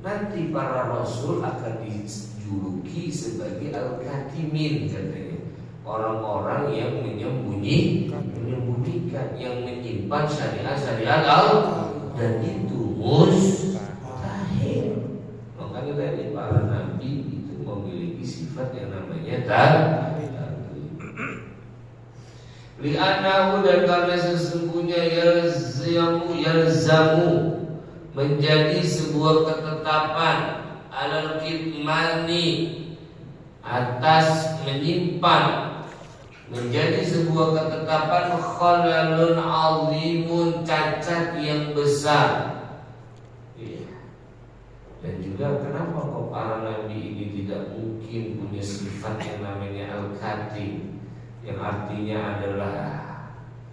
nanti para rasul akan dijuluki sebagai al-katimin katanya. Orang-orang yang menyembunyikan, yang menyimpan syariat-syariat Allah, dan itu mustahil. Makanya dari para nabi itu memiliki sifat yang namanya taklid. Li'annahu, dan karena sesungguhnya yalzamu menjadi sebuah ketetapan alal kitmani, atas menyimpan, menjadi sebuah ketetapan khalalun azimun, cacat yang besar. Dan juga kenapa kok para nabi ini tidak mungkin punya sifat yang namanya al-katim, yang artinya adalah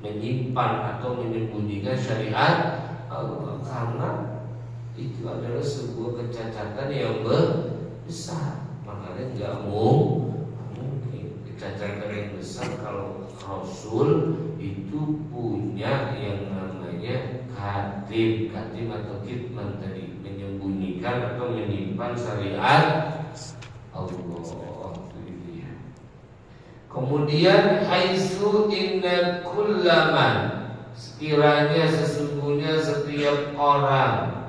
menyimpan atau menyembunyikan syariat Allah, karena itu adalah sebuah kecacatan yang besar. Makanya nggak mungkin kecacatan yang besar kalau Rasul itu punya yang namanya katim atau kitman tadi, menyembunyikan atau menyimpan syariat Allah. Kemudian haitsu inna kullaman, sekiranya sesungguhnya setiap orang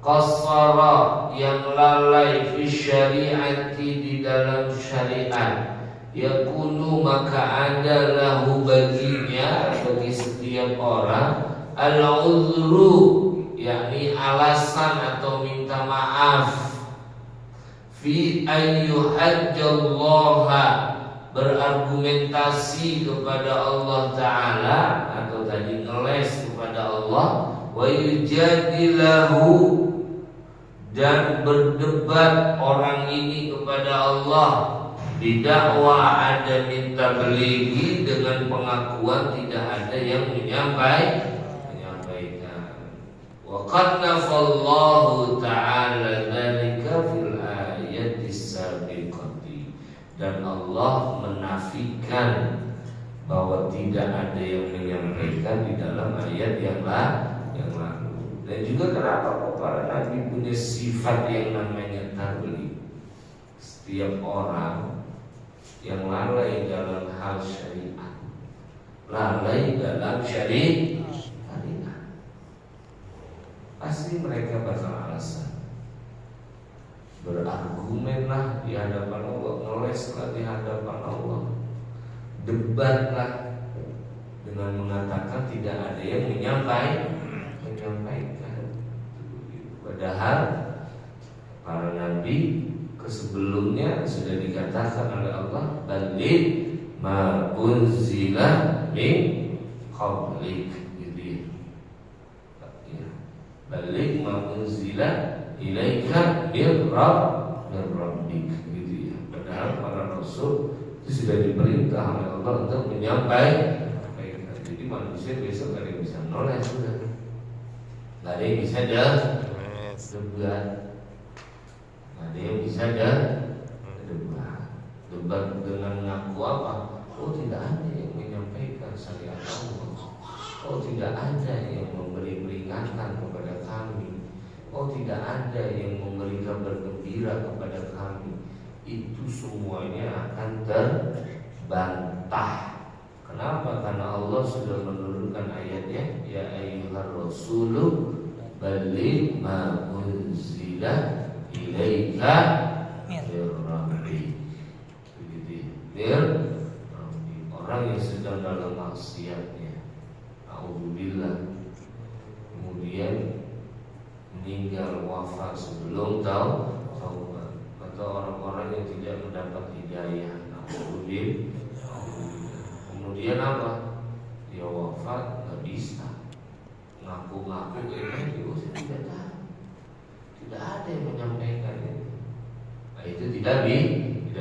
qassara, yang lalai fi syariati, di dalam syariat, yakunu, maka ada lahu baginya, bagi setiap orang, al-uzru, yakni alasan atau minta maaf, fi ayyuhajjallaha, berargumentasi kepada Allah Ta'ala, atau tadi ngeles kepada Allah, wa yujadilahu, dan berdebat orang ini kepada Allah, didakwa ada minta beligi, dengan pengakuan tidak ada yang menyampaikan. Wa qad nafallahu ta'ala dzalika fil ayatis sabiqati, dan Allah menafikan bahwa tidak ada yang menyampaikan di dalam ayat yang lalu. Dan juga kenapa kok para nabi punya sifat yang namanya taklid? Setiap orang yang lalai dalam hal syariat, lalai dalam syariat, pasti mereka bakal alasan, berargumenlah di hadapan Allah, ngeleslah di hadapan Allah, debatlah dengan mengatakan tidak ada yang menyampaikan. Padahal para nabi sebelumnya sudah dikatakan oleh Allah, baligh ma unzila min qablik, gitu ya. Baligh ma unzila ilaika min rabbik, gitu ya. Padahal para rasul itu sudah diperintah oleh Allah untuk menyampaikan. Jadi manusia besok gak ada yang bisa noleh, sudah gak ada yang bisa debat, gak ada yang bisa debat dengan mengaku apa? Oh, tidak ada yang menyampaikan syariat Allah. Oh, tidak ada yang memberi peringatan kepada kami. Oh, tidak ada yang memberi kabar gembira kepada kami. Itu semuanya akan terbantah. Kenapa? Karena Allah sudah menurunkan ayatnya, ya ayyuhar rasulu baligh ma unzila ilaika mir rabbik. Begitu. Orang yang sedang dalam maksiatnya, a'udzubillah, kemudian meninggal wafat sebelum taubat, atau orang-orang yang tidak mendapat hidayah, a'udzubillah. Kemudian apa? Dia wafat, gak bisa ngaku-ngaku itu tidak tahu, tidak ada yang menyampaikan itu. Nah, itu tidak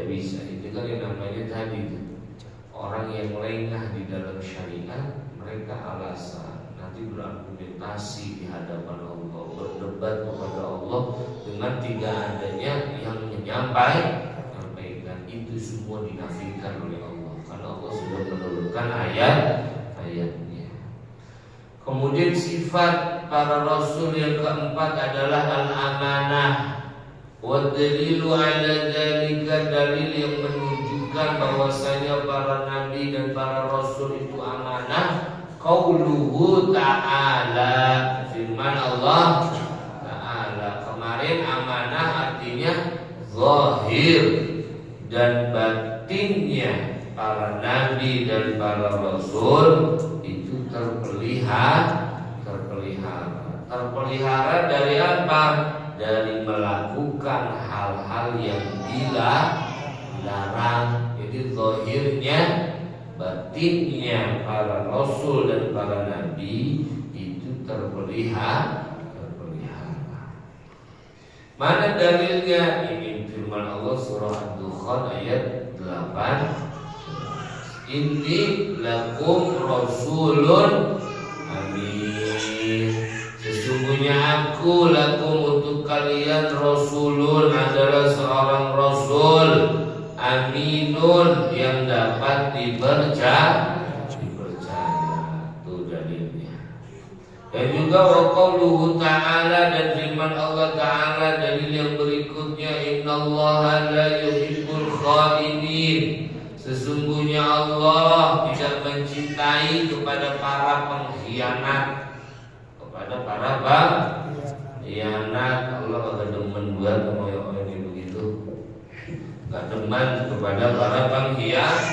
bisa. Itu kan yang namanya tadi itu, orang yang lengah di dalam syariat, mereka alasan, nanti berargumentasi di hadapan Allah, berdebat kepada Allah dengan tidak adanya yang menyampaikan. Itu semua dinafikan oleh Allah, karena Allah sudah menurunkan ayat-ayatnya. Kemudian sifat para rasul yang keempat adalah al-amanah, Wa dalilu ala dzalika, dalil yang menunjukkan bahwasanya para nabi dan para rasul itu amanah, qauluhu ta'ala, firman Allah ta'ala. Kemarin amanah artinya zahir dan batinnya para nabi dan para rasul itu terpelihara dari apa? Dari melakukan hal-hal yang dilarang. Jadi zahirnya, batinnya para rasul dan para nabi itu terpelihara. Mana dalilnya? Ini firman Allah surah Ad-Dukhan ayat 8. Inni lakum rasulun amin. Sesungguhnya aku lakum untuk kalian rasulun adalah seorang rasul aminun yang dapat dipercaya. Itu dalilnya. Dan juga wa qauluhu ta'ala, dan firman Allah ta'ala dalil yang berikutnya, innallaha la yuhibbul kha'inin. Sesungguhnya Allah tidak mencintai kepada para pengkhianat. Kepada para pengkhianat Allah agak demen buat sama ini begitu. Gak demen kepada para pengkhianat.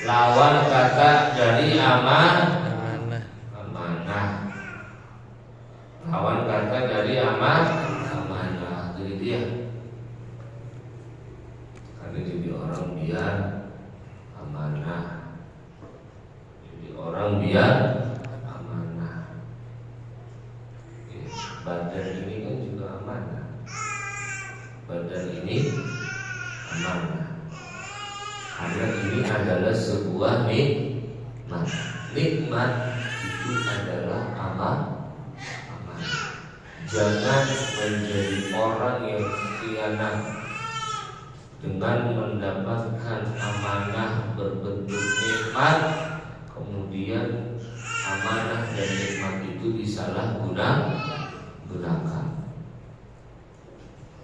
Lawan kata dari amanah. Lawan kata dari amanah. Jadi dia karena jadi orang biar amanah. Jadi orang biar amanah. Badan ini kan juga amanah. Badan ini amanah. Karena ini adalah sebuah nikmat. Nikmat itu adalah amanah. Jangan menjadi orang yang khianat dengan mendapatkan amanah berbentuk nikmat, kemudian amanah dan nikmat itu disalahgunakan.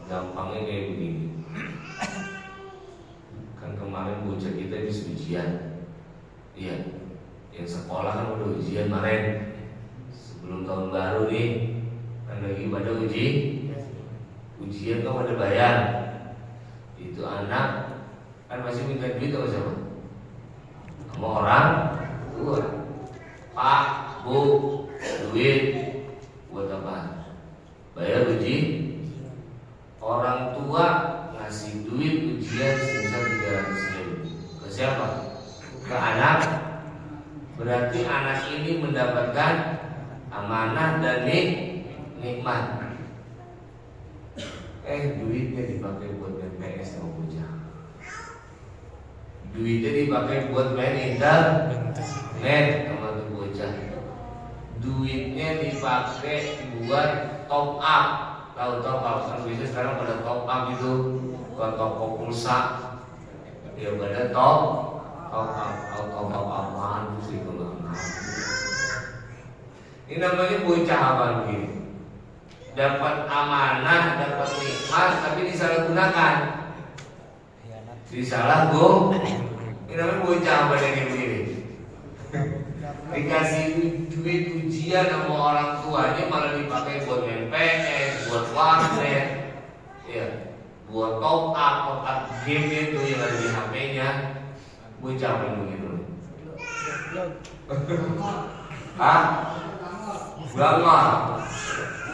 Gampangnya kayak begini. Kan kemarin bocah kita habis ujian. Iya, yang sekolah kan udah ujian kemarin. Sebelum tahun baru nih, kan lagi pada ujian kan pada bayar. Itu anak kan masih minta duit sama siapa? Sama orang tua. Pak, Bu, duit buat apa? Bayar ujian. Orang tua ngasih duit ujian sebesar 300.000. Ke siapa? Ke anak. Berarti anak ini mendapatkan amanah dan nikmat. Duitnya dipakai buat main PS sama bocah. Duitnya dipakai buat main internet sama tuh bocah. Duitnya dipakai buat top up. Tahu top up kan biasanya sekarang pada top up itu ke toko pulsa. Ya pada top up apaan sih kalau ini namanya bocah apa begini? Dapat amanah, dapat nikmat, tapi disalahgunakan. Ini namanya bocah apa yang begini? Dikasih duit ujian sama orang tuanya malah dipakai buat main PS, buat warnet, ya, buat top up game itu yang ada di HP-nya. Bocah apa yang begitu?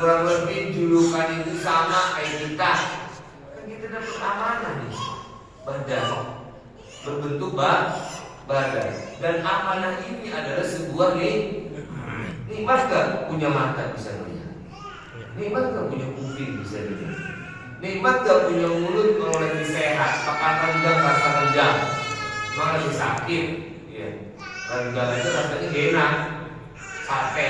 Kurang lebih julukan itu sama kayak kita. Kan kita dapat amanah nih, badan berbentuk badan, dan amanah ini adalah sebuah nikmat. Gak punya mata bisa melihat, nikmat gak punya kuping bisa dengar, nikmat gak punya mulut kalau lagi sehat, makan rendang rasa rendang, malah lagi sakit, ya rendang aja rasanya enak, sate